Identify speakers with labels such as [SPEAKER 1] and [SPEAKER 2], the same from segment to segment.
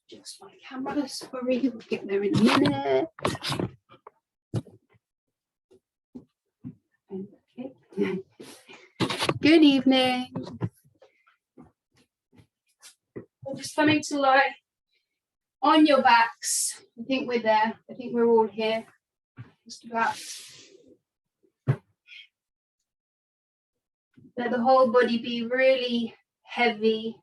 [SPEAKER 1] Just my camera, sorry, we'll get there in a minute. Okay. Good evening. We're just coming to lie on your backs. I think we're there. I think we're all here. Just about. Let the whole body be really heavy.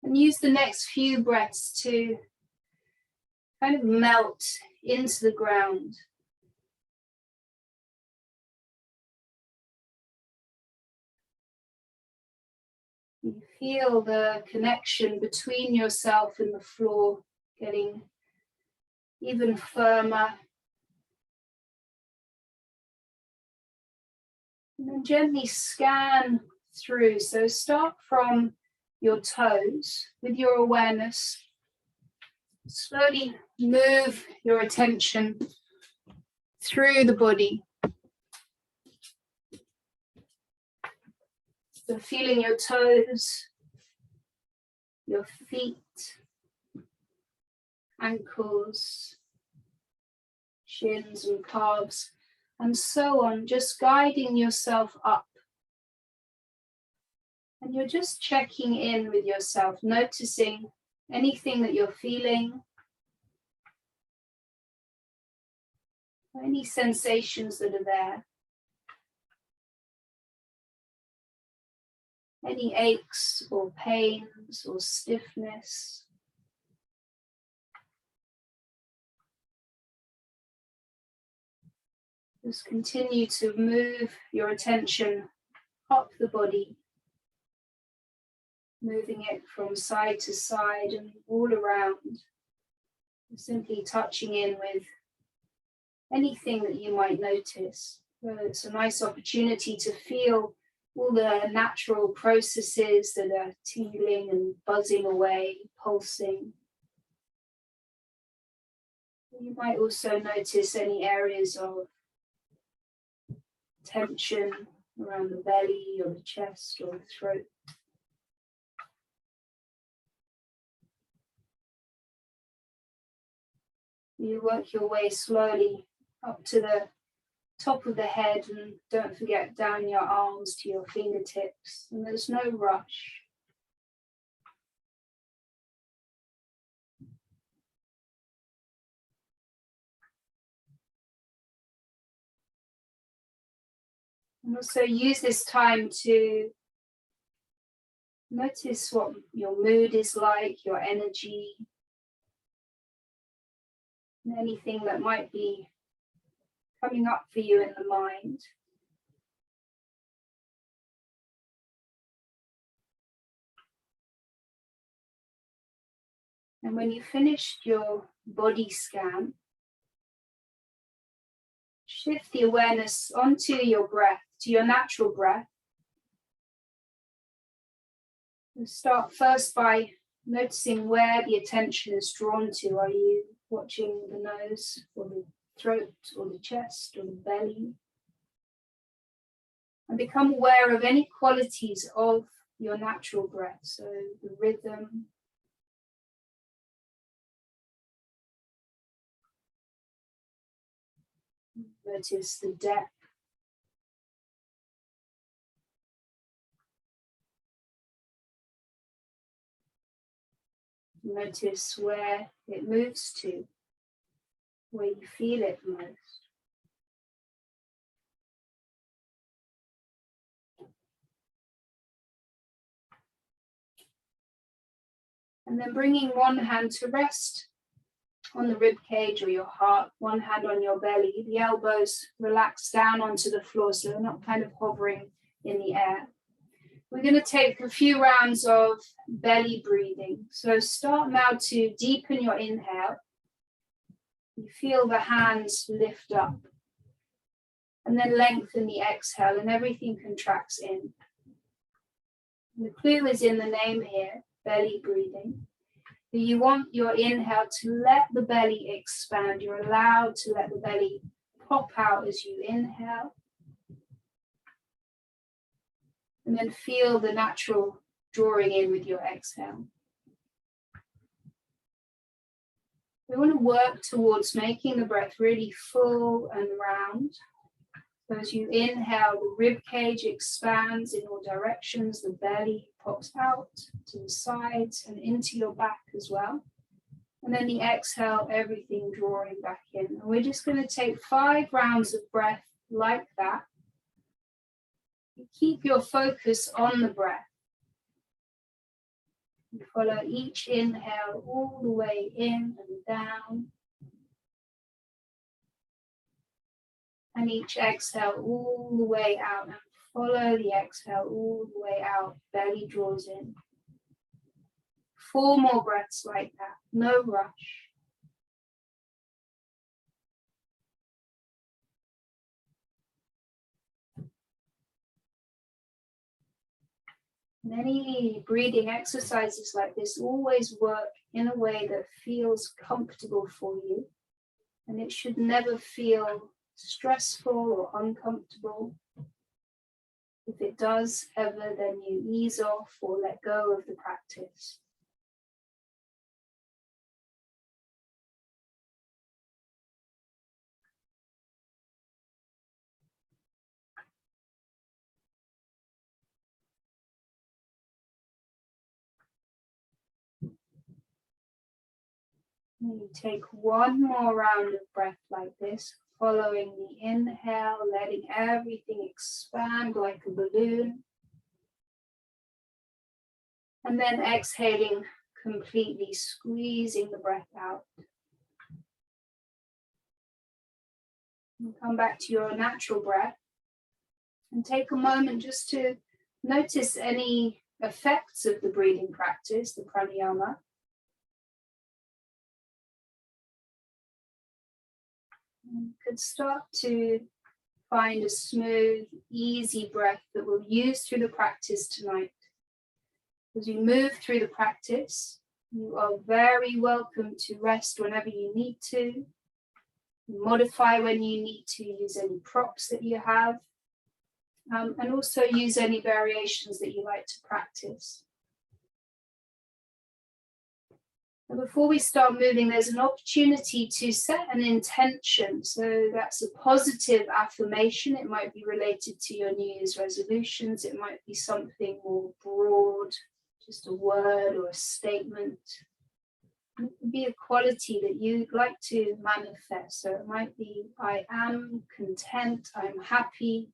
[SPEAKER 1] And use the next few breaths to kind of melt into the ground. You feel the connection between yourself and the floor getting even firmer. And then gently scan through. So start from your toes with your awareness. Slowly move your attention through the body. So feeling your toes, your feet, ankles, shins and calves, and so on, just guiding yourself up. And you're just checking in with yourself, noticing anything that you're feeling, any sensations that are there, any aches or pains or stiffness. Just continue to move your attention up the body, moving it from side to side and all around, simply touching in with anything that you might notice. Well, it's a nice opportunity to feel all the natural processes that are tingling and buzzing away, pulsing. You might also notice any areas of tension around the belly or the chest or the throat. You work your way slowly up to the top of the head, and don't forget down your arms to your fingertips, and there's no rush. And also use this time to notice what your mood is like, your energy, and anything that might be coming up for you in the mind. And when you've finished your body scan, shift the awareness onto your breath, to your natural breath. And start first by noticing where the attention is drawn to. Are you watching the nose or the throat or the chest or the belly? And become aware of any qualities of your natural breath. So the rhythm, notice the depth, notice where it moves to, where you feel it most. And then bringing one hand to rest on the rib cage or your heart, one hand on your belly, the elbows relax down onto the floor so they're not kind of hovering in the air. We're going to take a few rounds of belly breathing. So start now to deepen your inhale. You feel the hands lift up. And then lengthen the exhale and everything contracts in. And the clue is in the name here, belly breathing. So you want your inhale to let the belly expand. You're allowed to let the belly pop out as you inhale. And then feel the natural drawing in with your exhale. We want to work towards making the breath really full and round. So as you inhale, the rib cage expands in all directions, the belly pops out to the sides and into your back as well. And then the exhale, everything drawing back in. And we're just going to take 5 rounds of breath like that. Keep your focus on the breath. You follow each inhale all the way in and down. And each exhale all the way out, and follow the exhale all the way out. Belly draws in. 4 more breaths like that, no rush. And any breathing exercises like this always work in a way that feels comfortable for you. And it should never feel stressful or uncomfortable. If it does ever, then you ease off or let go of the practice. You take 1 more round of breath like this, following the inhale, letting everything expand like a balloon. And then exhaling, completely squeezing the breath out. And come back to your natural breath and take a moment just to notice any effects of the breathing practice, the pranayama. You could start to find a smooth, easy breath that we'll use through the practice tonight. As you move through the practice, you are very welcome to rest whenever you need to, modify when you need to, use any props that you have, and also use any variations that you like to practice. And before we start moving, there's an opportunity to set an intention. So that's a positive affirmation. It might be related to your New Year's resolutions. It might be something more broad, just a word or a statement. It could be a quality that you'd like to manifest. So it might be, I am content, I'm happy.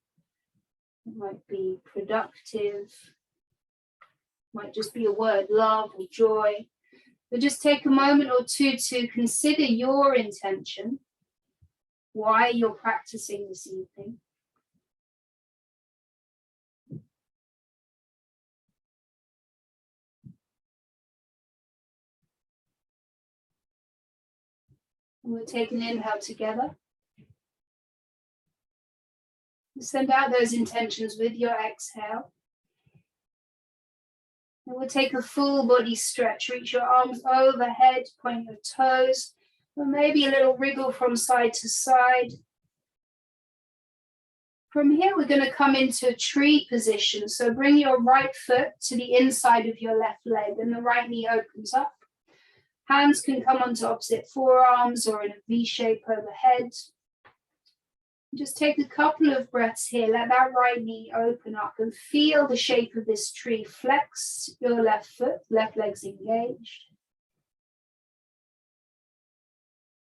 [SPEAKER 1] It might be productive. It might just be a word, love or joy. But just take a moment or two to consider your intention, why you're practicing this evening. And we'll take an inhale together. Send out those intentions with your exhale. And we'll take a full body stretch. Reach your arms overhead, point your toes, or maybe a little wriggle from side to side. From here, we're going to come into a tree position. So bring your right foot to the inside of your left leg and the right knee opens up. Hands can come onto opposite forearms or in a V shape overhead. Just take a couple of breaths here. Let that right knee open up and feel the shape of this tree. Flex your left foot, left leg's engaged.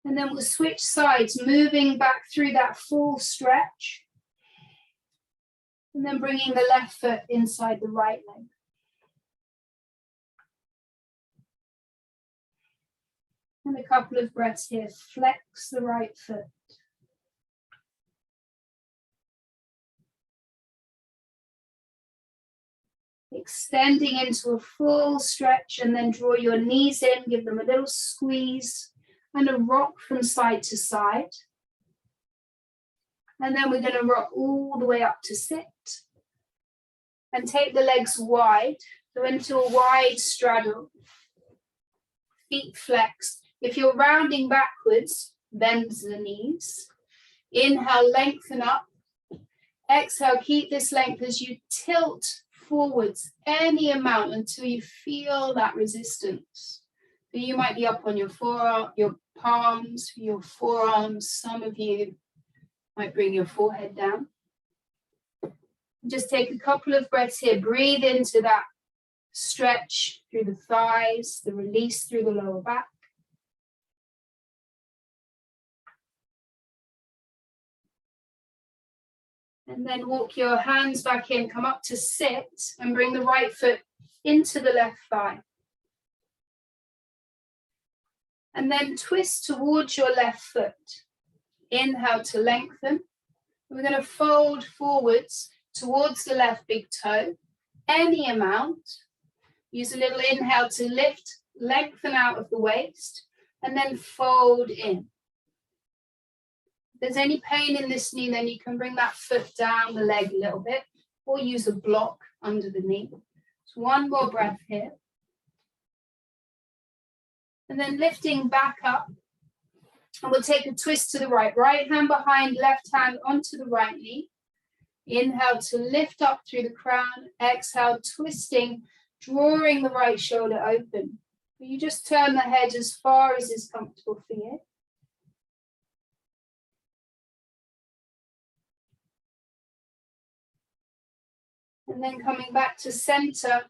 [SPEAKER 1] And then we'll switch sides, moving back through that full stretch. And then bringing the left foot inside the right leg. And a couple of breaths here. Flex the right foot. Extending into a full stretch and then draw your knees in, give them a little squeeze and a rock from side to side. And then we're going to rock all the way up to sit and take the legs wide, so into a wide straddle. feet flexed. If you're rounding backwards, bend the knees. Inhale, lengthen up. Exhale, keep this length as you tilt forwards any amount until you feel that resistance. So you might be up on your forearm, your palms, your forearms. Some of you might bring your forehead down. Just take a couple of breaths here. Breathe into that stretch through the thighs, the release through the lower back. And then walk your hands back in, come up to sit and bring the right foot into the left thigh. And then twist towards your left foot. Inhale to lengthen. We're going to fold forwards towards the left big toe, any amount. Use a little inhale to lift, lengthen out of the waist, and then fold in. If there's any pain in this knee, then you can bring that foot down the leg a little bit, or use a block under the knee. So one more breath here. And then lifting back up, and we'll take a twist to the right. Right hand behind, left hand onto the right knee. Inhale to lift up through the crown. Exhale, twisting, drawing the right shoulder open. You just turn the head as far as is comfortable for you. And then coming back to center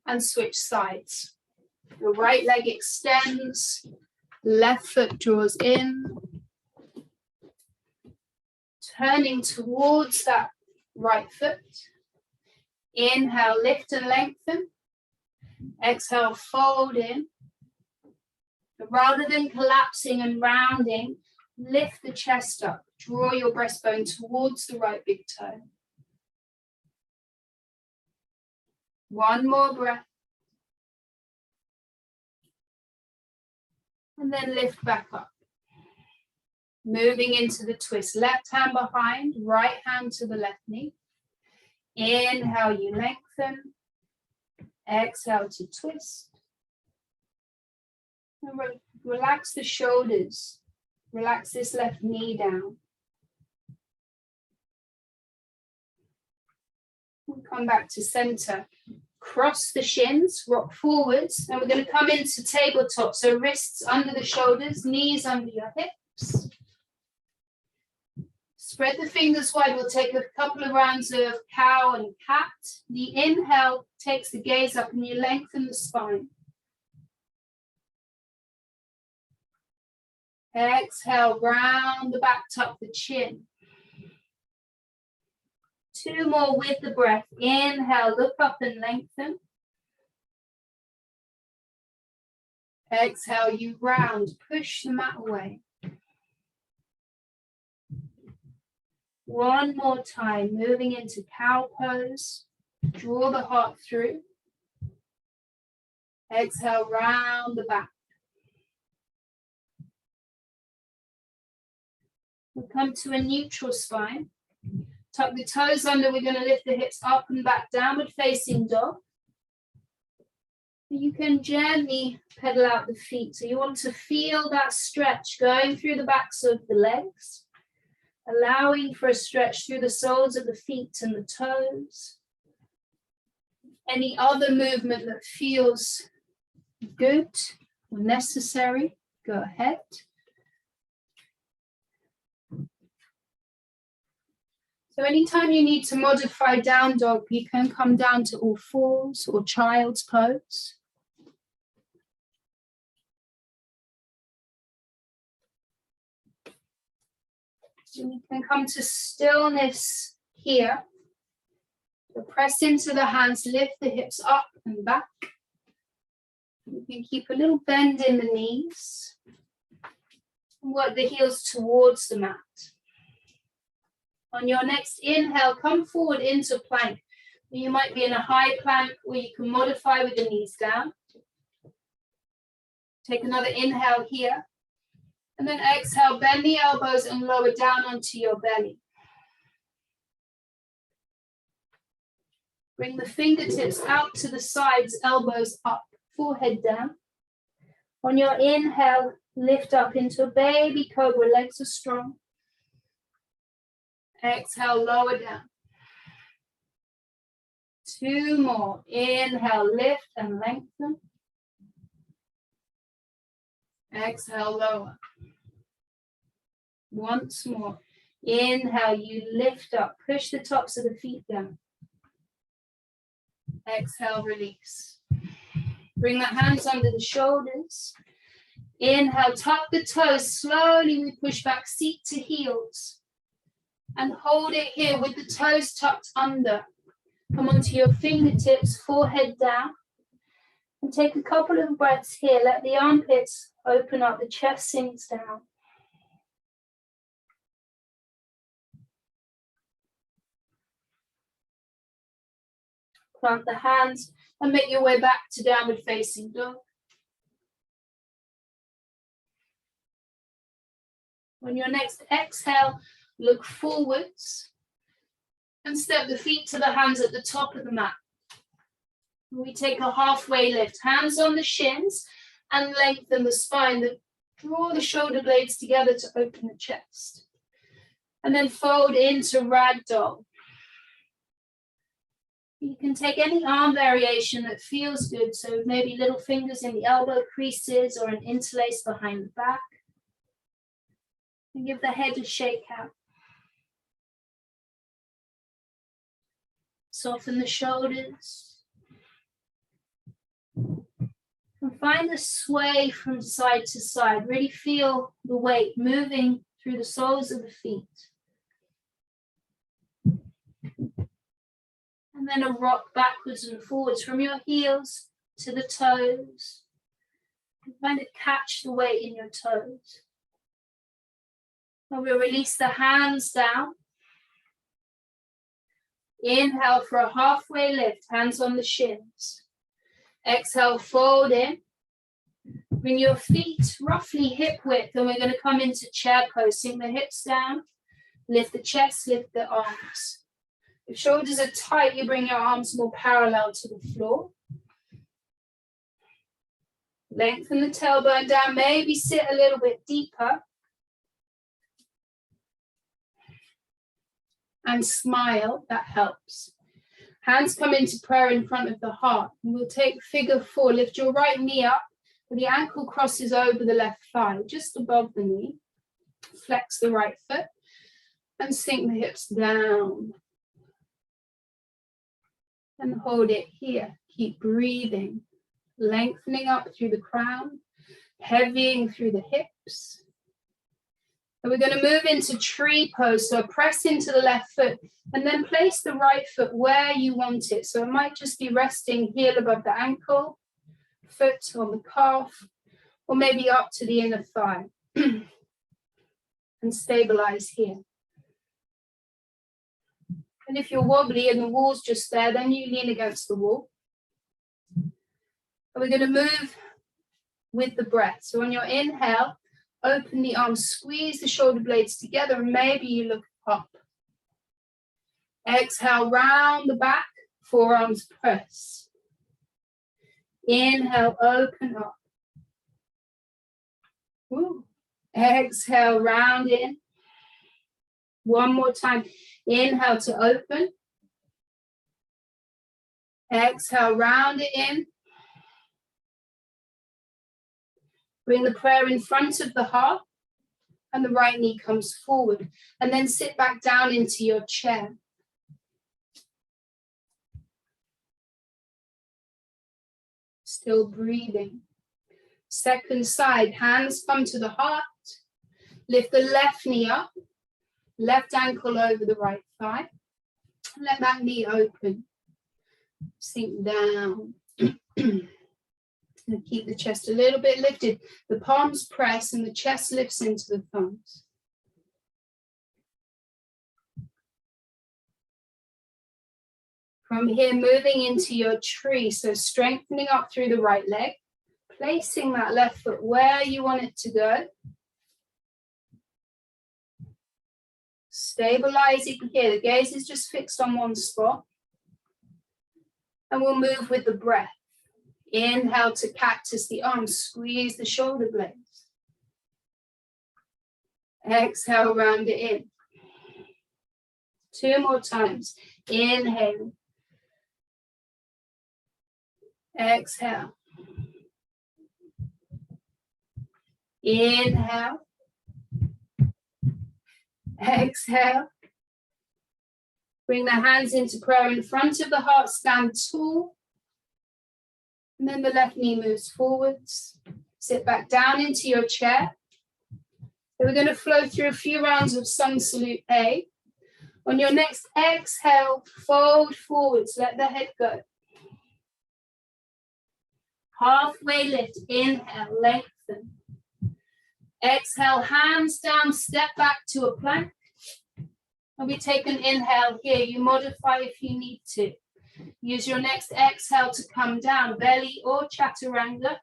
[SPEAKER 1] and switch sides. Your right leg extends, left foot draws in. Turning towards that right foot. Inhale, lift and lengthen. Exhale, fold in. But rather than collapsing and rounding, lift the chest up. Draw your breastbone towards the right big toe. One more breath. And then lift back up. Moving into the twist. Left hand behind, right hand to the left knee. Inhale, you lengthen. Exhale to twist. And relax the shoulders. Relax this left knee down. We'll come back to center. Cross the shins, rock forwards. And we're going to come into tabletop. So wrists under the shoulders, knees under your hips. Spread the fingers wide. We'll take a couple of rounds of cow and cat. The inhale takes the gaze up and you lengthen the spine. Exhale, round the back, tuck the chin. Two more with the breath. Inhale, look up and lengthen. Exhale, you round, push the mat away. One more time, moving into cow pose. Draw the heart through. Exhale, round the back. We'll come to a neutral spine. Tuck the toes under. We're going to lift the hips up and back, downward facing dog. You can gently pedal out the feet. So you want to feel that stretch going through the backs of the legs, allowing for a stretch through the soles of the feet and the toes. Any other movement that feels good or necessary, go ahead. So anytime you need to modify down dog, you can come down to all fours or child's pose. And you can come to stillness here. So press into the hands, lift the hips up and back. You can keep a little bend in the knees. And work the heels towards the mat. On your next inhale, come forward into plank. You might be in a high plank or you can modify with the knees down. Take another inhale here. And then exhale, bend the elbows and lower down onto your belly. Bring the fingertips out to the sides, elbows up, forehead down. On your inhale, lift up into a baby cobra, legs are strong. Exhale, lower down. 2 more. Inhale, lift and lengthen. Exhale, lower. Once more. Inhale, you lift up. Push the tops of the feet down. Exhale, release. Bring the hands under the shoulders. Inhale, tuck the toes. Slowly we push back, seat to heels. And hold it here with the toes tucked under. Come onto your fingertips, forehead down. And take a couple of breaths here. Let the armpits open up, the chest sinks down. Plant the hands and make your way back to downward facing dog. On your next exhale, look forwards and step the feet to the hands at the top of the mat. We take a halfway lift, hands on the shins and lengthen the spine. Draw the shoulder blades together to open the chest. And then fold into ragdoll. You can take any arm variation that feels good. So maybe little fingers in the elbow creases or an interlace behind the back. And give the head a shake out. Soften the shoulders. And find the sway from side to side. Really feel the weight moving through the soles of the feet. And then a rock backwards and forwards from your heels to the toes. And kind of catch the weight in your toes. And we'll release the hands down. Inhale for a halfway lift, hands on the shins. Exhale, fold in. Bring your feet roughly hip width, and we're going to come into chair pose. Sink the hips down, lift the chest, lift the arms. If shoulders are tight, you bring your arms more parallel to the floor. Lengthen the tailbone down, maybe sit a little bit deeper. And smile, that helps. Hands come into prayer in front of the heart. And we'll take figure 4. Lift your right knee up, the ankle crosses over the left thigh, just above the knee. Flex the right foot and sink the hips down. And hold it here. Keep breathing, lengthening up through the crown, heavying through the hips. And we're going to move into tree pose. So press into the left foot and then place the right foot where you want it. So it might just be resting heel above the ankle, foot on the calf, or maybe up to the inner thigh. And stabilize here. And if you're wobbly and the wall's just there, then you lean against the wall. And we're going to move with the breath. So on your inhale, open the arms, squeeze the shoulder blades together, and maybe you look up. Exhale, round the back, forearms press. Inhale, open up. Woo. Exhale, round in. One more time. Inhale to open. Exhale, round it in. Bring the prayer in front of the heart and the right knee comes forward. And then sit back down into your chair. Still breathing. Second side, hands come to the heart. Lift the left knee up. Left ankle over the right thigh. Let that knee open. Sink down. And keep the chest a little bit lifted. The palms press and the chest lifts into the thumbs. From here, moving into your tree. So strengthening up through the right leg. Placing that left foot where you want it to go. Stabilizing here. The gaze is just fixed on one spot. And we'll move with the breath. Inhale to cactus the arms, squeeze the shoulder blades. Exhale, round it in. 2 more times. Inhale. Exhale. Inhale. Exhale. Bring the hands into prayer in front of the heart, stand tall. And then the left knee moves forwards. Sit back down into your chair. So we're going to flow through a few rounds of Sun Salute A. On your next exhale, fold forwards, let the head go. Halfway lift, inhale, lengthen. Exhale, hands down, step back to a plank. And we take an inhale here. You modify if you need to. Use your next exhale to come down, belly or chaturanga.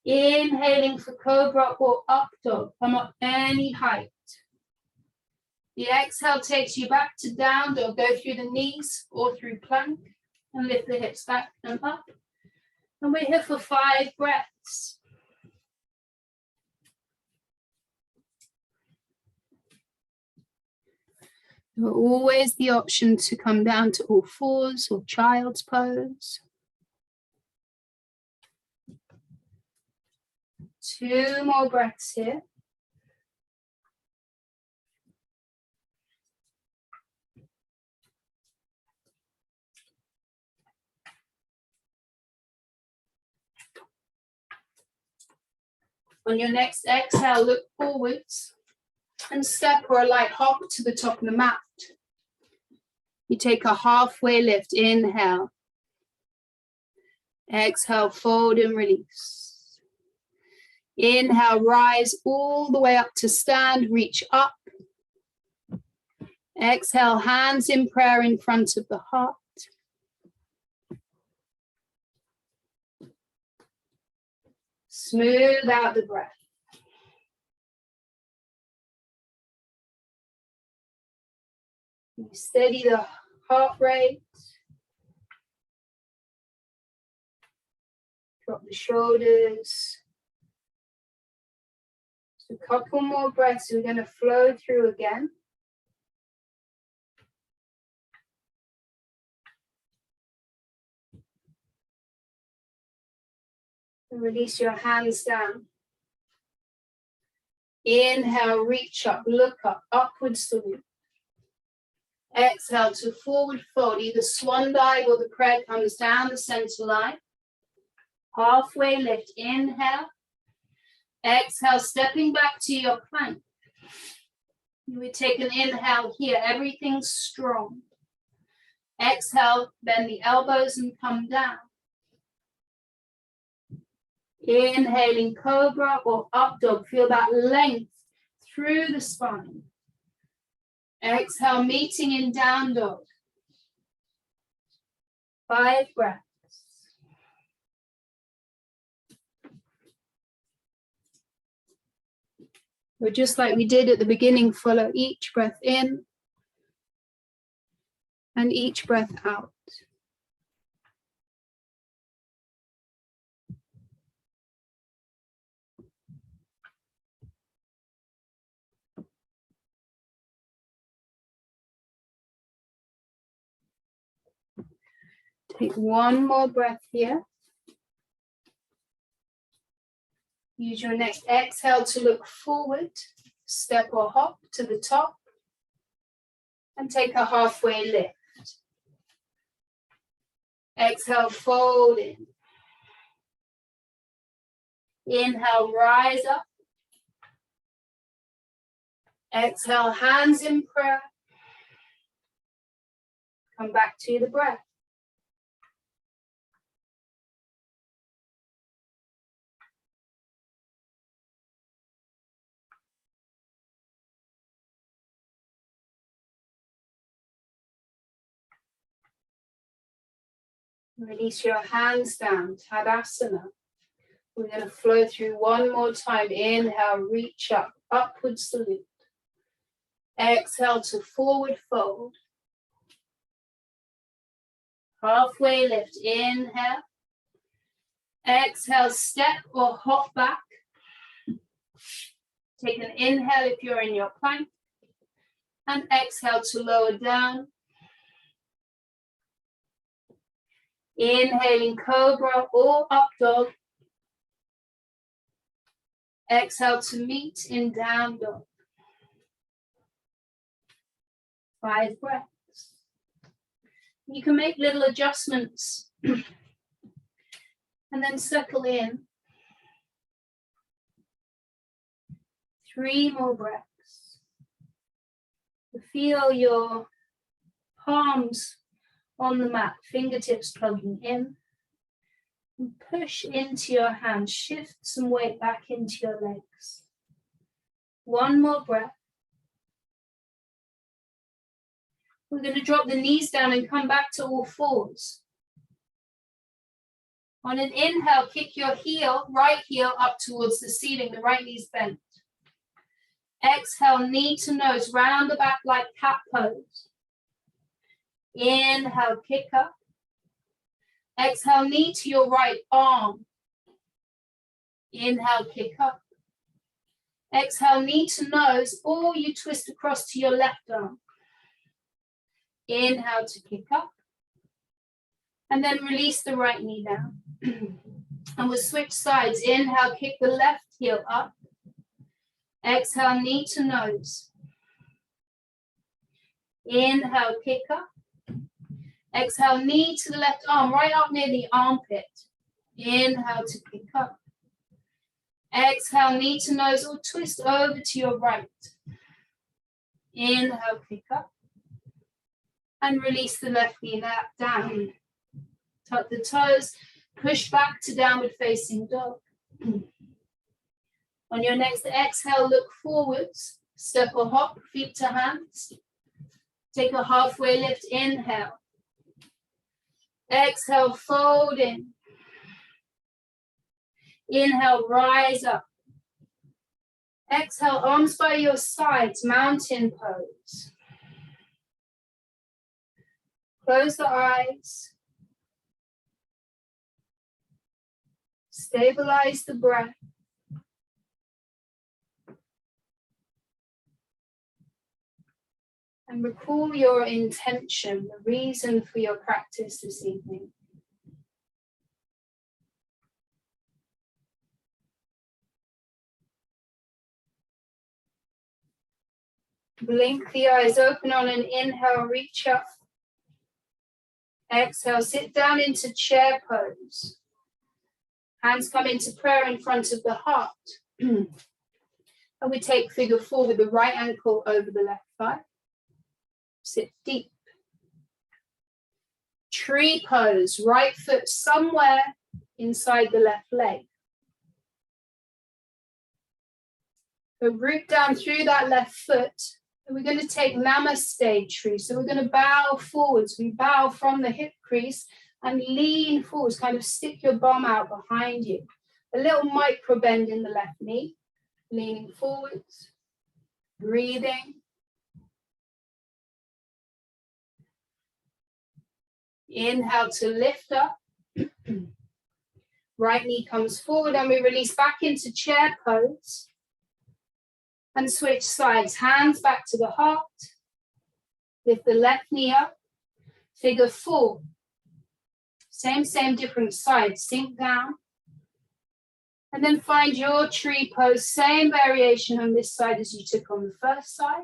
[SPEAKER 1] Inhaling for cobra or up dog, come up any height. The exhale takes you back to down dog, go through the knees or through plank and lift the hips back and up. And we're here for 5 breaths. There's always the option to come down to all fours or child's pose. 2 more breaths here. On your next exhale, look forwards and step or a light hop to the top of the mat. You take a halfway lift, inhale. Exhale, fold and release. Inhale, rise all the way up to stand, reach up. Exhale, hands in prayer in front of the heart. Smooth out the breath. Steady the heart rate. Drop the shoulders. So a couple more breaths. We're going to flow through again. And release your hands down. Inhale, reach up, look up, upward salute. Exhale to forward fold, either swan dive or the prayer comes down the center line. Halfway lift, inhale. Exhale, stepping back to your plank. You would take an inhale here, everything's strong. Exhale, bend the elbows and come down. Inhaling cobra or up dog, feel that length through the spine. Exhale, meeting in down dog. 5 breaths. Or just like we did at the beginning, follow each breath in and each breath out. Take 1 more breath here. Use your next exhale to look forward, step or hop to the top, and take a halfway lift. Exhale, fold in. Inhale, rise up. Exhale, hands in prayer. Come back to the breath. Release your hands down, Tadasana. We're going to flow through 1 more time. Inhale, reach up, upward salute. Exhale to forward fold. Halfway lift, inhale. Exhale, step or hop back. Take an inhale if you're in your plank. And exhale to lower down. Inhaling cobra or up dog. Exhale to meet in down dog. 5 breaths. You can make little adjustments and then settle in. 3 more breaths. Feel your palms on the mat, fingertips plugging in. And push into your hands, shift some weight back into your legs. 1 more breath. We're going to drop the knees down and come back to all fours. On an inhale, kick your heel, right heel up towards the ceiling, the right knee's bent. Exhale, knee to nose, round the back like cat pose. Inhale, kick up. Exhale, knee to your right arm. Inhale, kick up. Exhale, knee to nose, or you twist across to your left arm. Inhale to kick up. And then release the right knee down. And we'll switch sides. Inhale, kick the left heel up. Exhale, knee to nose. Inhale, kick up. Exhale, knee to the left arm, right up near the armpit. Inhale to kick up. Exhale, knee to nose, or twist over to your right. Inhale, kick up. And release the left knee down. Tuck the toes, push back to downward facing dog. On your next exhale, look forwards, step or hop, feet to hands. Take a halfway lift, inhale. Exhale, fold in. Inhale, rise up. Exhale, arms by your sides, mountain pose. Close the eyes. Stabilize the breath. And recall your intention, the reason for your practice this evening. Blink the eyes open on an inhale, reach up. Exhale, sit down into chair pose. Hands come into prayer in front of the heart. And we take figure 4 with the right ankle over the left thigh. Sit deep. Tree pose, right foot somewhere inside the left leg. So root down through that left foot. And we're going to take namaste tree. So we're going to bow forwards. We bow from the hip crease and lean forwards. Kind of stick your bum out behind you. A little micro bend in the left knee. Leaning forwards. Breathing. Inhale to lift up. Right knee comes forward and we release back into chair pose. And switch sides, hands back to the heart. Lift the left knee up. Figure 4. Same, different side. Sink down. And then find your tree pose. Same variation on this side as you took on the first side.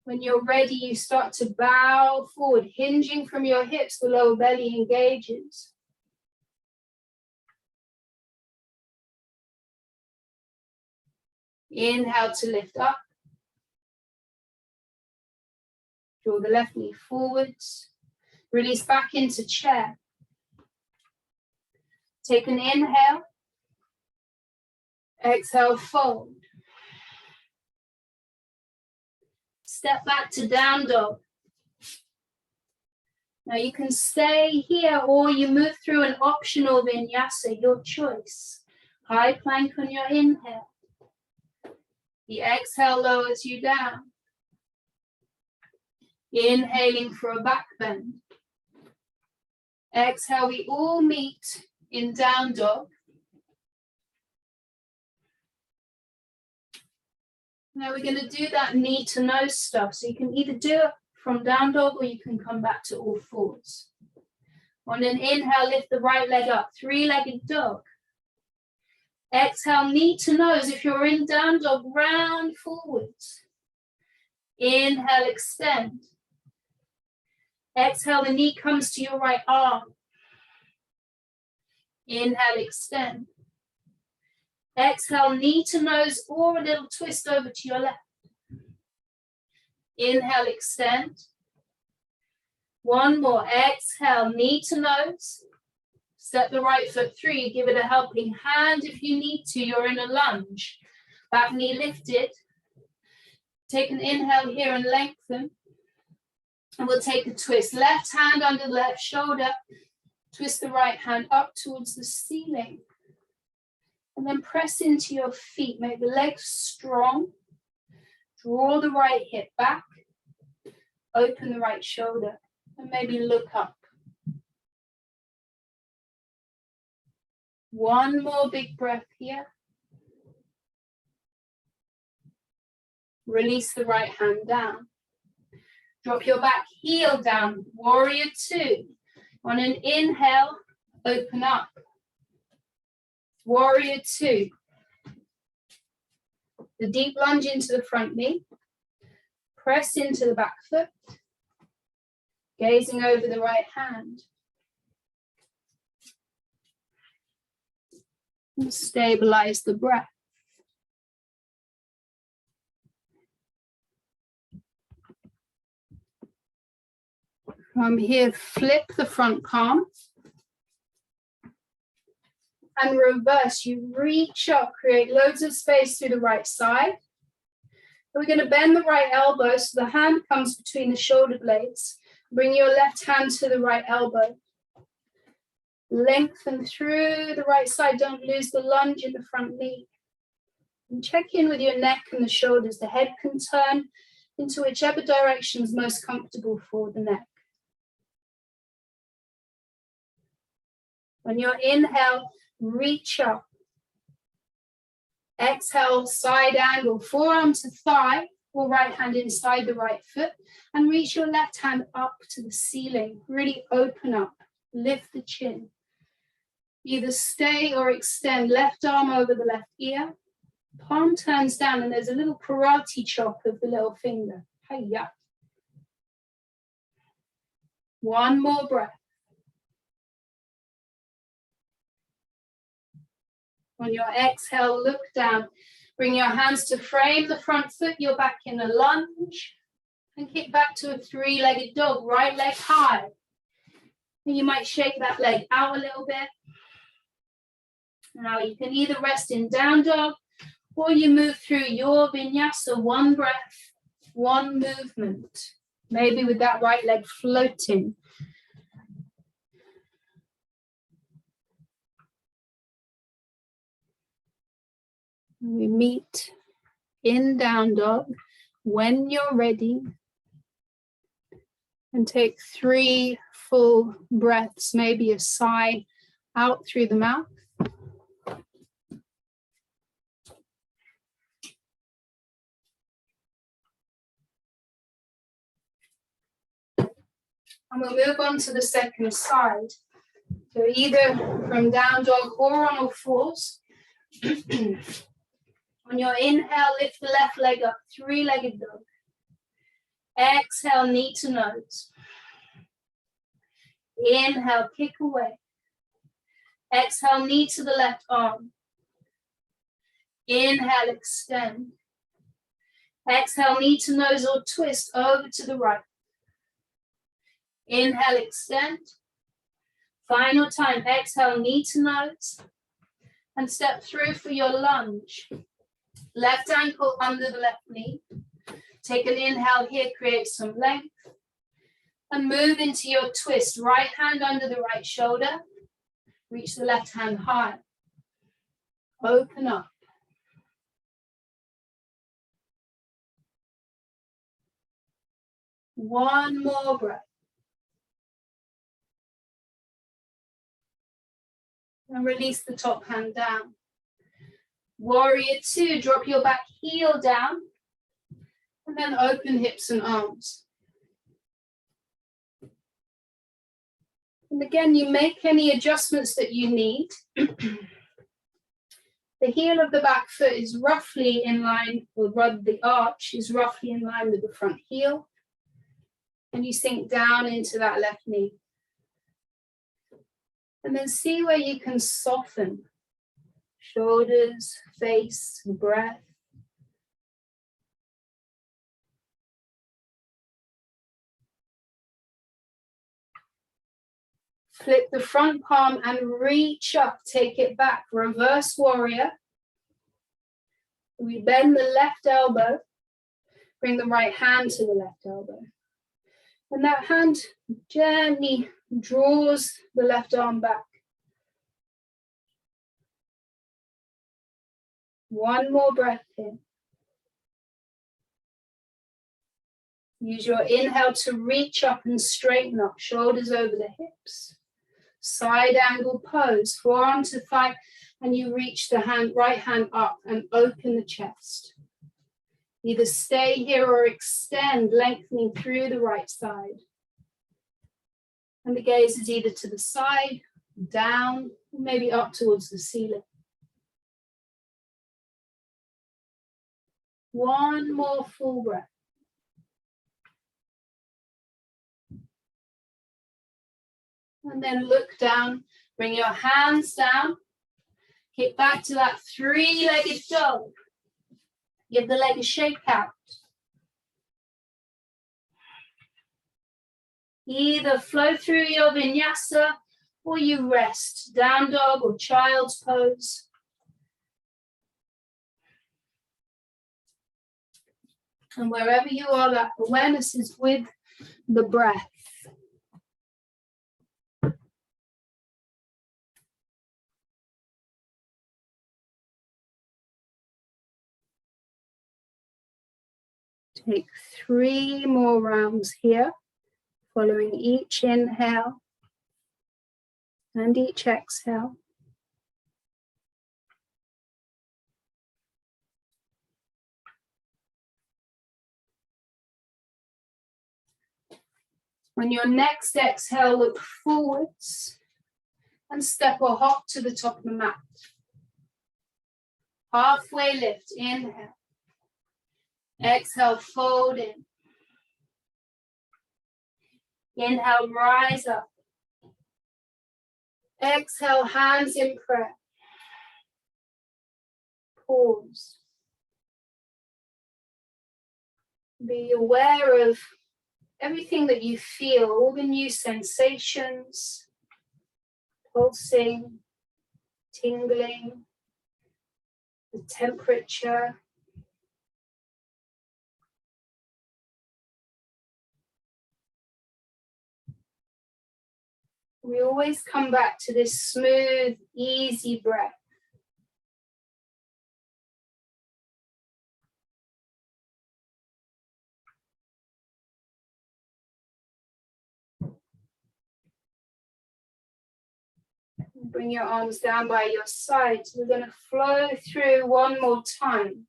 [SPEAKER 1] When you're ready, you start to bow forward, hinging from your hips, the lower belly engages. Inhale to lift up. Draw the left knee forwards. Release back into chair. Take an inhale. Exhale, fold. Step back to down dog. Now you can stay here or you move through an optional vinyasa, your choice. High plank on your inhale. The exhale lowers you down. Inhaling for a back bend. Exhale, we all meet in down dog. Now we're going to do that knee to nose stuff. So you can either do it from down dog or you can come back to all fours. On an inhale, lift the right leg up, three-legged dog. Exhale, knee to nose. If you're in down dog, round forwards. Inhale, extend. Exhale, the knee comes to your right arm. Inhale, extend. Exhale, knee to nose or a little twist over to your left. Inhale, extend. One more. Exhale, knee to nose. Step the right foot through. Give it a helping hand if you need to. You're in a lunge. Back knee lifted. Take an inhale here and lengthen. And we'll take a twist. Left hand under the left shoulder. Twist the right hand up towards the ceiling. And then press into your feet. Make the legs strong. Draw the right hip back. Open the right shoulder. And maybe look up. One more big breath here. Release the right hand down. Drop your back heel down. Warrior two. On an inhale, open up. Warrior two. The deep lunge into the front knee. Press into the back foot. Gazing over the right hand. And stabilize the breath. From here, flip the front palm. And reverse, you reach up, create loads of space through the right side. We're going to bend the right elbow so the hand comes between the shoulder blades. Bring your left hand to the right elbow. Lengthen through the right side, don't lose the lunge in the front knee. And check in with your neck and the shoulders. The head can turn into whichever direction is most comfortable for the neck. On your inhale, reach up. Exhale, side angle, forearm to thigh, or right hand inside the right foot, and reach your left hand up to the ceiling. Really open up, lift the chin. Either stay or extend, left arm over the left ear, palm turns down, and there's a little karate chop of the little finger. Hiya. One more breath. On your exhale, look down. Bring your hands to frame the front foot. You're back in a lunge. And kick back to a three-legged dog. Right leg high. And you might shake that leg out a little bit. Now you can either rest in down dog or you move through your vinyasa. One breath, one movement. Maybe with that right leg floating. We meet in down dog when you're ready. And take 3 full breaths, maybe a sigh out through the mouth. And we'll move on to the second side. So either from down dog or on all fours. On your inhale, lift the left leg up, three-legged dog. Exhale, knee to nose. Inhale, kick away. Exhale, knee to the left arm. Inhale, extend. Exhale, knee to nose or twist over to the right. Inhale, extend. Final time, exhale, knee to nose. And step through for your lunge. Left ankle under the left knee. Take an inhale here, create some length. And move into your twist. Right hand under the right shoulder. Reach the left hand high. Open up. One more breath. And release the top hand down. Warrior two, drop your back heel down. And then open hips and arms. And again, you make any adjustments that you need. The heel of the back foot is roughly in line, or rather the arch is roughly in line with the front heel. And you sink down into that left knee. And then see where you can soften. Shoulders, face, breath. Flip the front palm and reach up, take it back. Reverse warrior. We bend the left elbow, bring the right hand to the left elbow. And that hand gently draws the left arm back. One more breath in. Use your inhale to reach up and straighten up, shoulders over the hips. Side angle pose, forearm to thigh, and you reach the right hand up and open the chest. Either stay here or extend, lengthening through the right side. And the gaze is either to the side, down, or maybe up towards the ceiling. One more full breath. And then look down, bring your hands down, get back to that three-legged dog. Give the leg a shake out. Either flow through your vinyasa or you rest, down dog or child's pose. And wherever you are, that awareness is with the breath. Take 3 more rounds here, following each inhale and each exhale. On your next exhale, look forwards and step or hop to the top of the mat. Halfway lift, inhale. Exhale, fold in. Inhale, rise up. Exhale, hands in prayer. Pause. Be aware of everything that you feel, all the new sensations, pulsing, tingling, the temperature. We always come back to this smooth, easy breath. Bring your arms down by your sides. We're going to flow through one more time.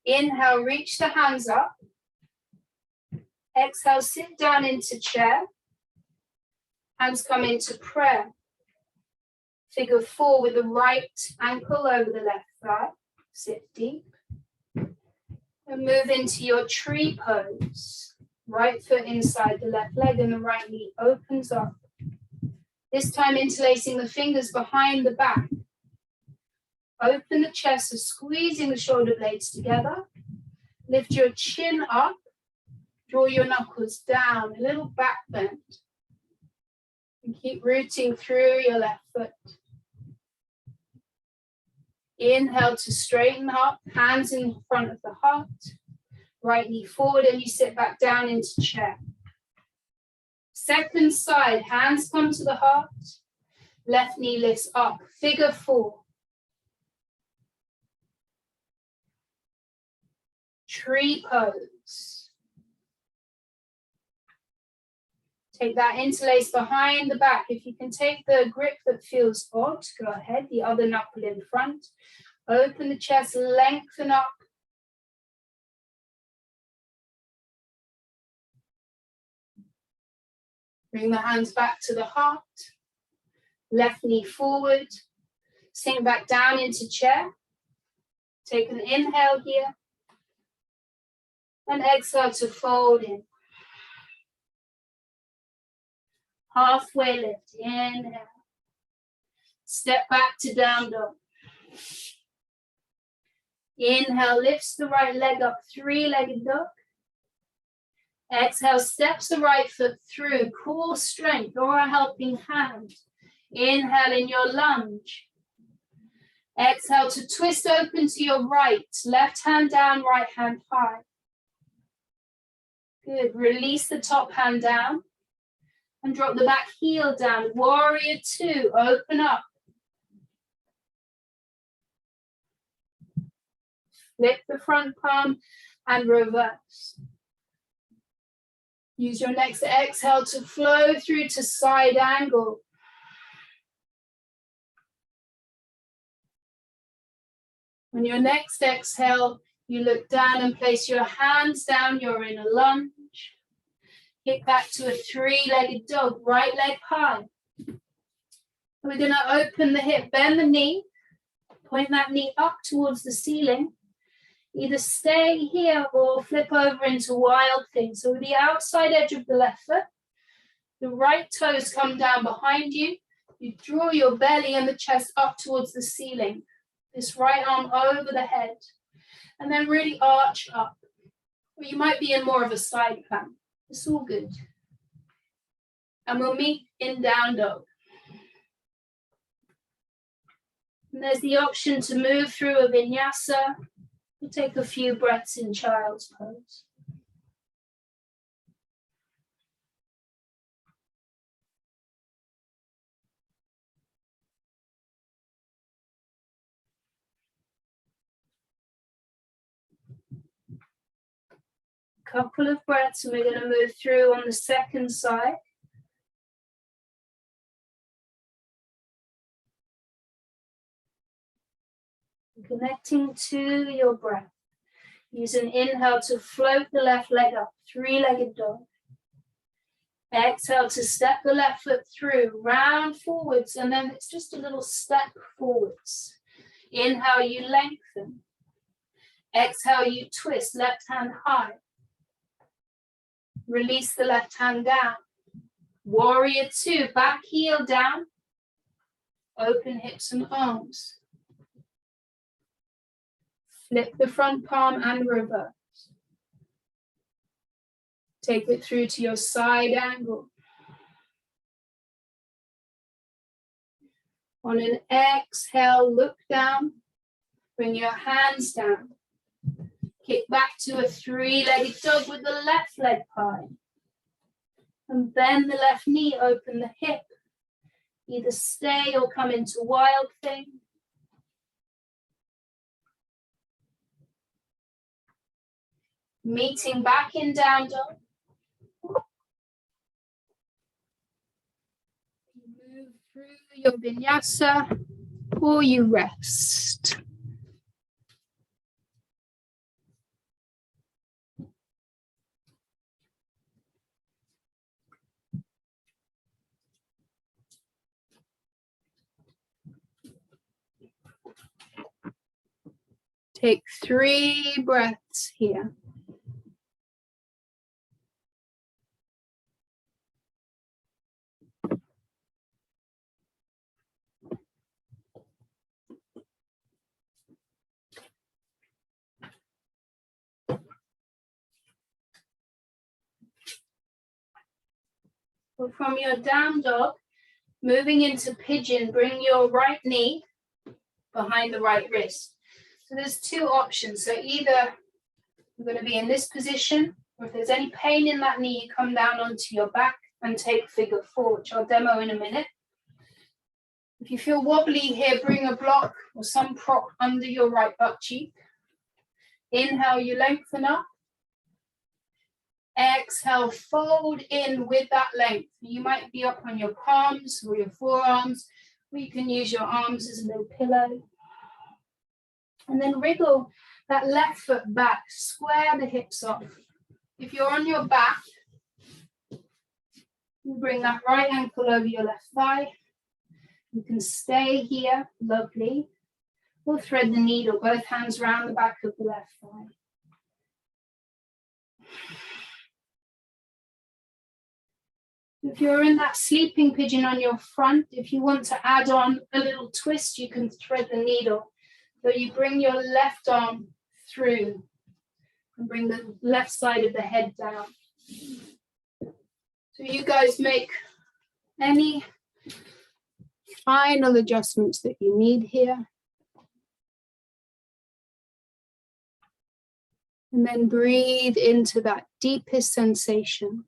[SPEAKER 1] Inhale, reach the hands up. Exhale, sit down into chair. Hands come into prayer. Figure 4 with the right ankle over the left thigh. Sit deep. And move into your tree pose. Right foot inside the left leg and the right knee opens up. This time interlacing the fingers behind the back. Open the chest, so squeezing the shoulder blades together. Lift your chin up. Draw your knuckles down, a little back bend. And keep rooting through your left foot. Inhale to straighten up, hands in front of the heart. Right knee forward and you sit back down into chair. Second side, hands come to the heart. Left knee lifts up, figure 4. Tree pose. Take that interlace behind the back. If you can take the grip that feels odd, go ahead. The other knuckle in front. Open the chest, lengthen up. Bring the hands back to the heart. Left knee forward. Sink back down into chair. Take an inhale here. And exhale to fold in. Halfway lift. Inhale. Step back to down dog. Inhale, lifts the right leg up, three-legged dog. Exhale, steps the right foot through, core strength or a helping hand. Inhale in your lunge. Exhale to twist open to your right, left hand down, right hand high. Good, release the top hand down and drop the back heel down. Warrior two, open up. Flip the front palm and reverse. Use your next exhale to flow through to side angle. On your next exhale, you look down and place your hands down. You're in a lunge. Kick back to a three-legged dog, right leg high. We're going to open the hip, bend the knee, point that knee up towards the ceiling. Either stay here or flip over into wild thing. So with the outside edge of the left foot, the right toes come down behind you. You draw your belly and the chest up towards the ceiling. This right arm over the head. And then really arch up. Or you might be in more of a side plank. It's all good. And we'll meet in down dog. And there's the option to move through a vinyasa. We'll take a few breaths in child's pose. Couple of breaths and we're going to move through on the second side. Connecting to your breath. Use an inhale to float the left leg up, three-legged dog. Exhale to step the left foot through, round forwards, and then it's just a little step forwards. Inhale, you lengthen. Exhale, you twist, left hand high. Release the left hand down. Warrior two, back heel down. Open hips and arms. Flip the front palm and reverse. Take it through to your side angle. On an exhale, look down. Bring your hands down. Kick back to a three-legged dog with the left leg high. And bend the left knee, open the hip. Either stay or come into wild thing. Meeting back in down dog. Move through your vinyasa or you rest. Take 3 breaths here. Well, from your down dog, moving into pigeon, bring your right knee behind the right wrist. So there's 2 options. So either you're going to be in this position, or if there's any pain in that knee, you come down onto your back and take figure 4, which I'll demo in a minute. If you feel wobbly here, bring a block or some prop under your right butt cheek. Inhale, you lengthen up. Exhale, fold in with that length. You might be up on your palms or your forearms, or you can use your arms as a little pillow. And then wriggle that left foot back, square the hips off. If you're on your back, you bring that right ankle over your left thigh. You can stay here, lovely. Or thread the needle, both hands around the back of the left thigh. If you're in that sleeping pigeon on your front, if you want to add on a little twist, you can thread the needle. So you bring your left arm through and bring the left side of the head down. So you guys make any final adjustments that you need here. And then breathe into that deepest sensation.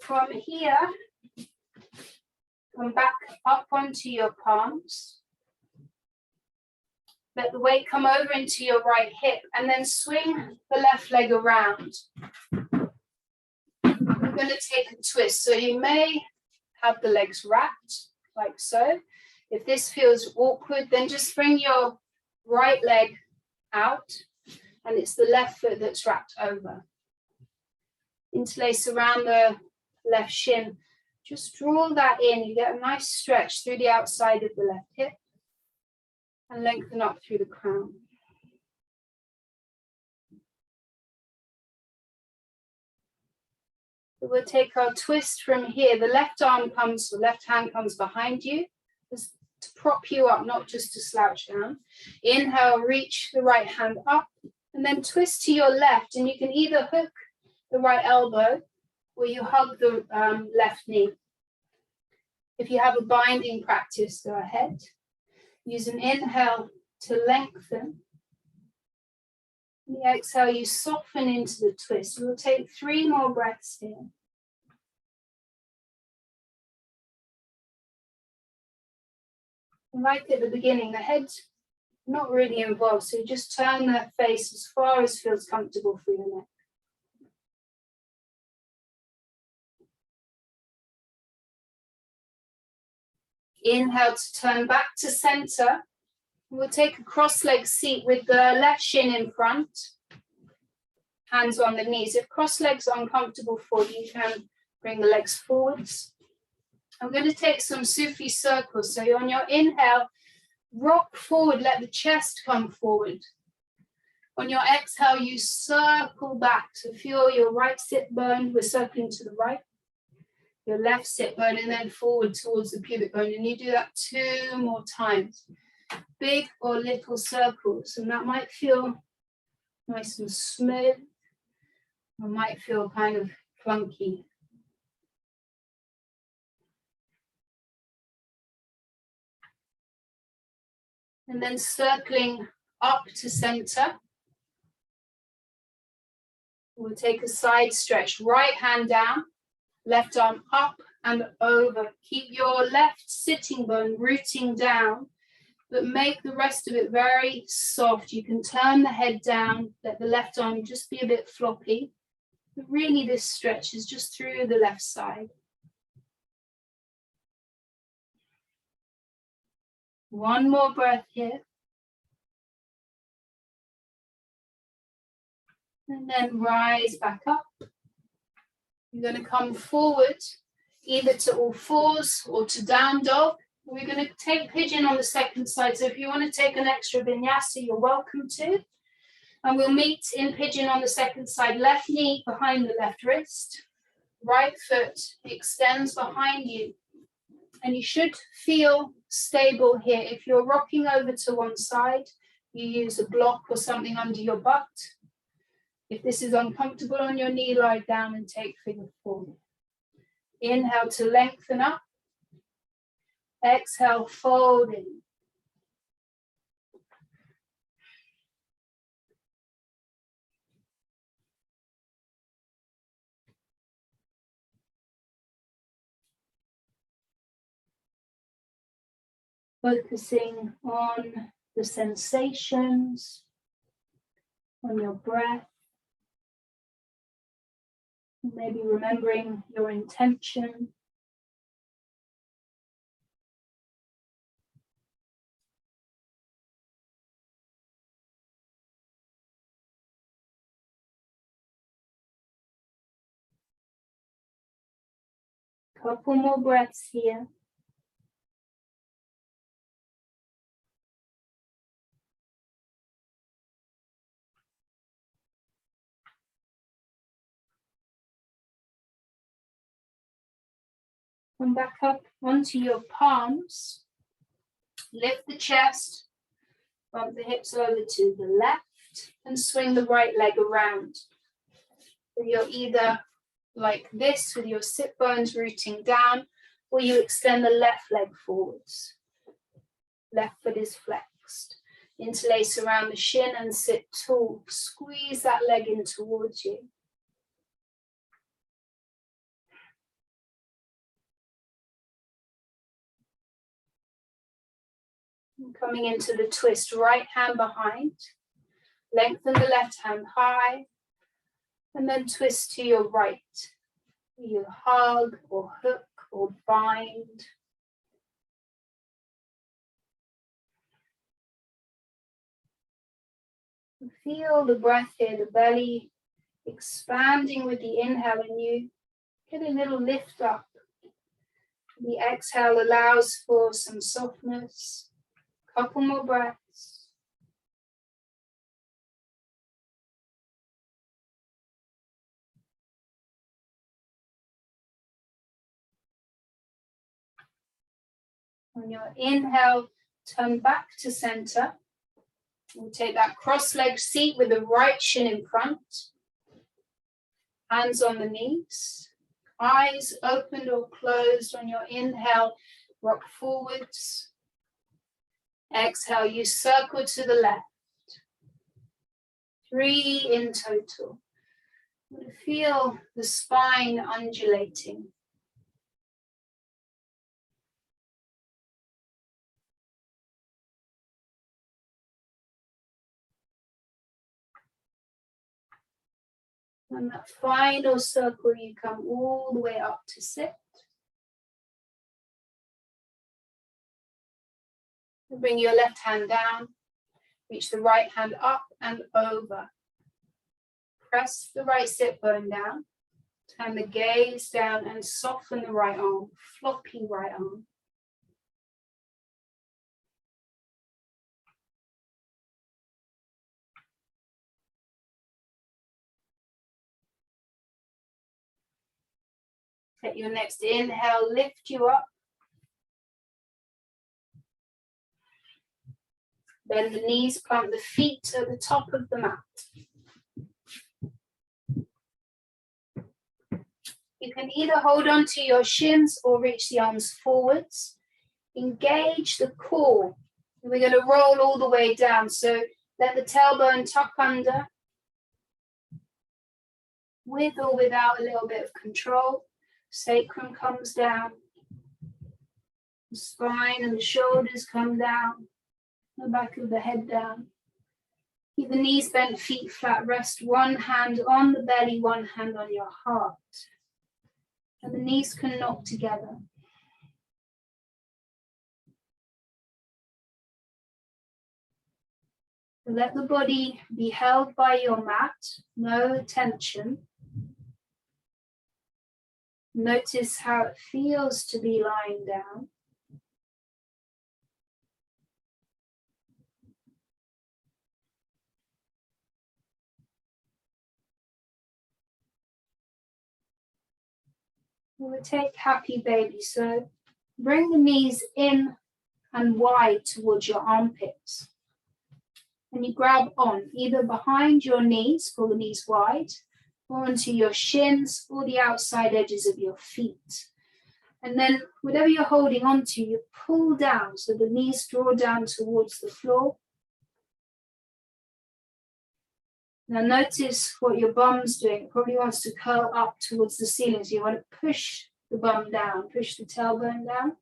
[SPEAKER 1] From here, come back up onto your palms. Let the weight come over into your right hip and then swing the left leg around. We're going to take a twist. So you may have the legs wrapped like so. If this feels awkward, then just bring your right leg out and it's the left foot that's wrapped over. Interlace around the left shin. Just draw that in. You get a nice stretch through the outside of the left hip and lengthen up through the crown. So we'll take our twist from here. The left arm comes, the left hand comes behind you just to prop you up, not just to slouch down. Inhale, reach the right hand up and then twist to your left, and you can either hook the right elbow or you hug the left knee. If you have a binding practice, go ahead. Use an inhale to lengthen. And the exhale, you soften into the twist. We'll take 3 more breaths here. And like at the beginning, the head's not really involved, so you just turn the face as far as feels comfortable for your neck. Inhale to turn back to center. We'll take a cross-legged seat with the left shin in front, hands on the knees. If cross legs are uncomfortable for you, you can bring the legs forwards. I'm going to take some Sufi circles. So on your inhale, rock forward, let the chest come forward. On your exhale, you circle back. So feel your right sit bone, we're circling to the right. Your left sit bone and then forward towards the pubic bone. And you do that 2 more times. Big or little circles. And that might feel nice and smooth. Or might feel kind of clunky. And then circling up to center. We'll take a side stretch. Right hand down. Left arm up and over. Keep your left sitting bone rooting down, but make the rest of it very soft. You can turn the head down, let the left arm just be a bit floppy. But really this stretch is just through the left side. One more breath here. And then rise back up. You're going to come forward, either to all fours or to down dog. We're going to take pigeon on the second side. So if you want to take an extra vinyasa, you're welcome to. And we'll meet in pigeon on the second side. Left knee behind the left wrist. Right foot extends behind you. And you should feel stable here. If you're rocking over to one side, you use a block or something under your butt. If this is uncomfortable on your knee, lie down and take figure 4. Inhale to lengthen up. Exhale, fold in. Focusing on the sensations, on your breath. Maybe remembering your intention. Couple more breaths here. Come back up onto your palms. Lift the chest, bump the hips over to the left, and swing the right leg around. So you're either like this with your sit bones rooting down, or you extend the left leg forwards. Left foot is flexed. Interlace around the shin and sit tall. Squeeze that leg in towards you. Coming into the twist, right hand behind. Lengthen the left hand high. And then twist to your right. You hug or hook or bind. Feel the breath here, the belly expanding with the inhale, and you get a little lift up. The exhale allows for some softness. Couple more breaths. On your inhale, turn back to center. We'll take that cross-legged seat with the right shin in front. Hands on the knees. Eyes opened or closed on your inhale. Rock forwards. Exhale, you circle to the left. 3 in total. Feel the spine undulating. And that final circle, you come all the way up to sit. Bring your left hand down. Reach the right hand up and over. Press the right sit bone down. Turn the gaze down and soften the right arm. Floppy right arm. Take your next inhale, lift you up. Bend the knees, plant the feet at the top of the mat. You can either hold on to your shins or reach the arms forwards. Engage the core. We're going to roll all the way down. So let the tailbone tuck under. With or without a little bit of control. Sacrum comes down. The spine and the shoulders come down. The back of the head down. Keep the knees bent, feet flat. Rest one hand on the belly, one hand on your heart. And the knees can knock together. Let the body be held by your mat, no tension. Notice how it feels to be lying down. We'll take happy baby. So bring the knees in and wide towards your armpits. And you grab on either behind your knees, pull the knees wide, or onto your shins or the outside edges of your feet. And then whatever you're holding onto, you pull down so the knees draw down towards the floor. Now notice what your bum's doing. It probably wants to curl up towards the ceiling. So you want to push the bum down, push the tailbone down.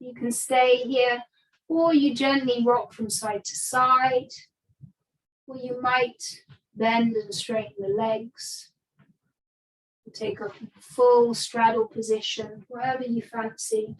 [SPEAKER 1] You can stay here, or you gently rock from side to side, or you might bend and straighten the legs. Take a full straddle position, wherever you fancy.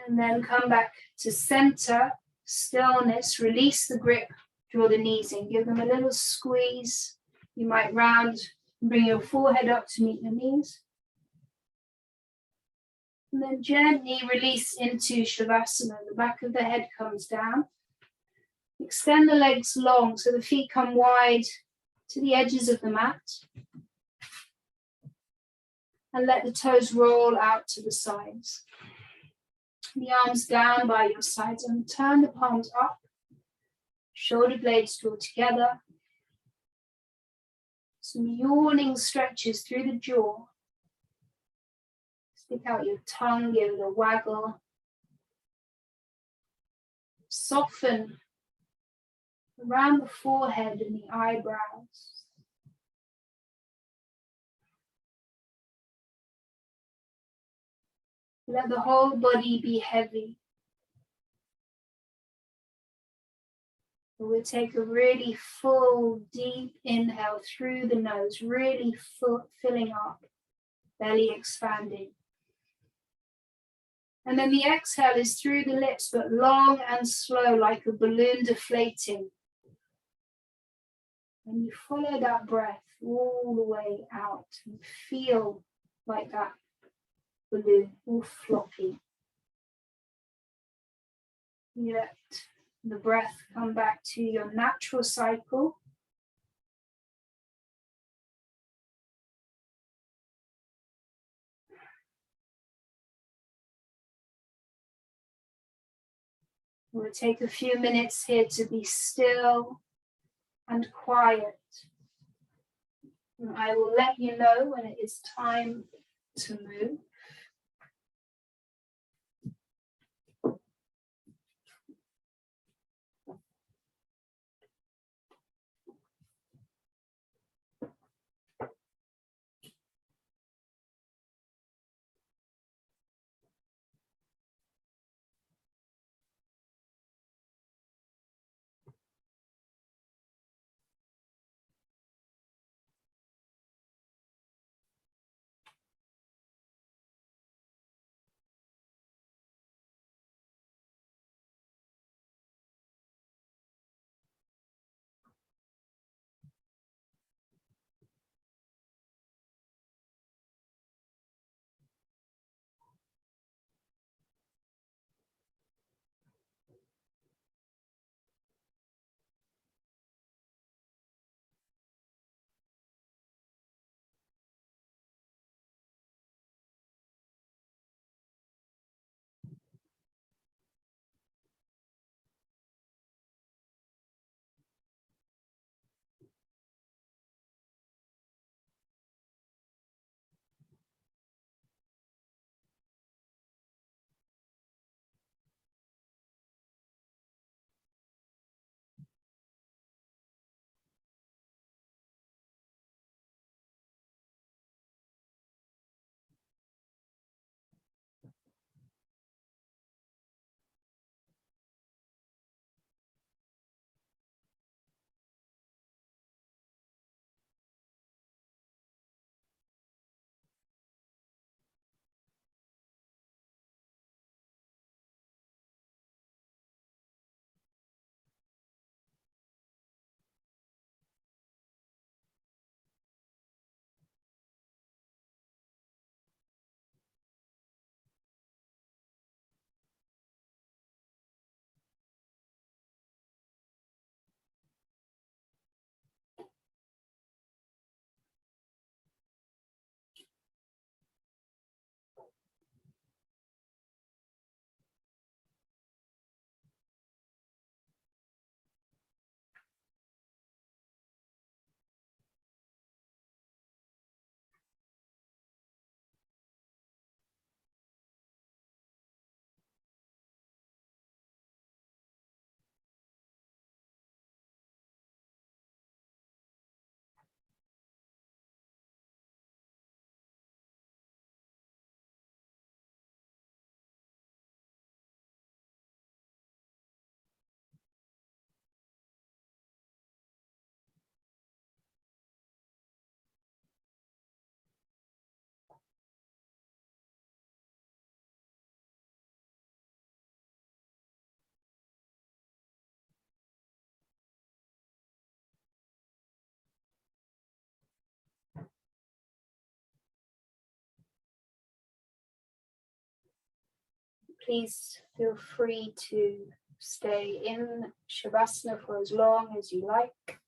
[SPEAKER 1] And then come back to center, stillness, release the grip, draw the knees in, give them a little squeeze. You might round and bring your forehead up to meet your knees. And then gently release into Shavasana. The back of the head comes down. Extend the legs long so the feet come wide to the edges of the mat. And let the toes roll out to the sides. The arms down by your sides and turn the palms up. Shoulder blades draw together. Some yawning stretches through the jaw. Stick out your tongue, give it a waggle. Soften around the forehead and the eyebrows. Let the whole body be heavy. We'll take a really full, deep inhale through the nose, really filling up, belly expanding. And then the exhale is through the lips, but long and slow, like a balloon deflating. And you follow that breath all the way out and feel like that balloon, all floppy. You let the breath come back to your natural cycle. We'll take a few minutes here to be still and quiet. And I will let you know when it is time to move. Please feel free to stay in Shavasana for as long as you like.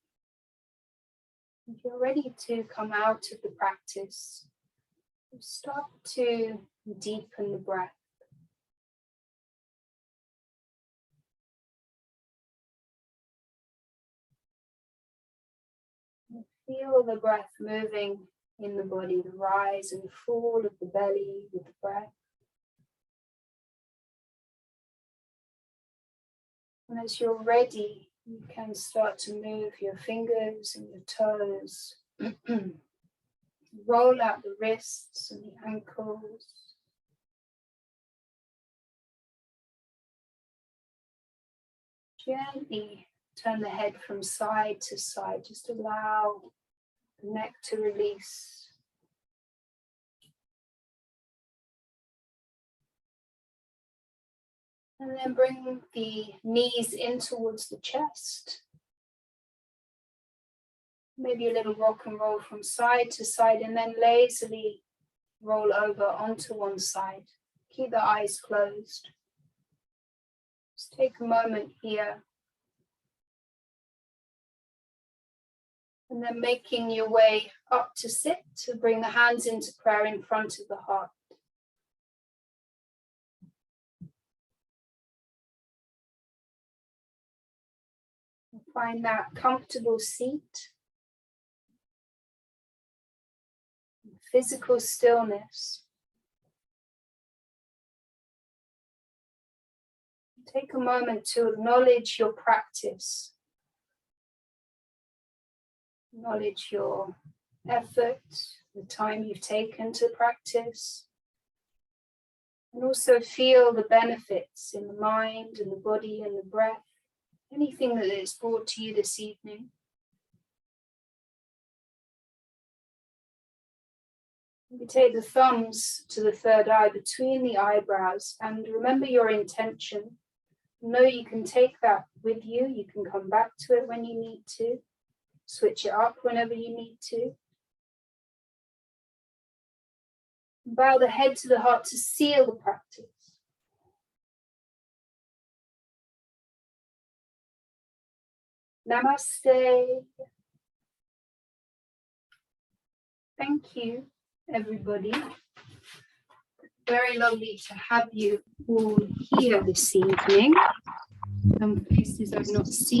[SPEAKER 1] If you're ready to come out of the practice, start to deepen the breath. Feel the breath moving in the body, the rise and fall of the belly with the breath. And as you're ready, you can start to move your fingers and your toes. Roll out the wrists and the ankles. Gently turn the head from side to side. Just allow the neck to release. And then bring the knees in towards the chest. Maybe a little rock and roll from side to side, and then lazily roll over onto one side. Keep the eyes closed. Just take a moment here. And then making your way up to sit, to bring the hands into prayer in front of the heart. Find that comfortable seat. Physical stillness. Take a moment to acknowledge your practice. Acknowledge your effort, the time you've taken to practice. And also feel the benefits in the mind and the body and the breath. Anything that is brought to you this evening. You take the thumbs to the third eye between the eyebrows and remember your intention. Know you can take that with you. You can come back to it when you need to. Switch it up whenever you need to. Bow the head to the heart to seal the practice. Namaste. Thank you, everybody. Very lovely to have you all here this evening. Some faces I've not seen.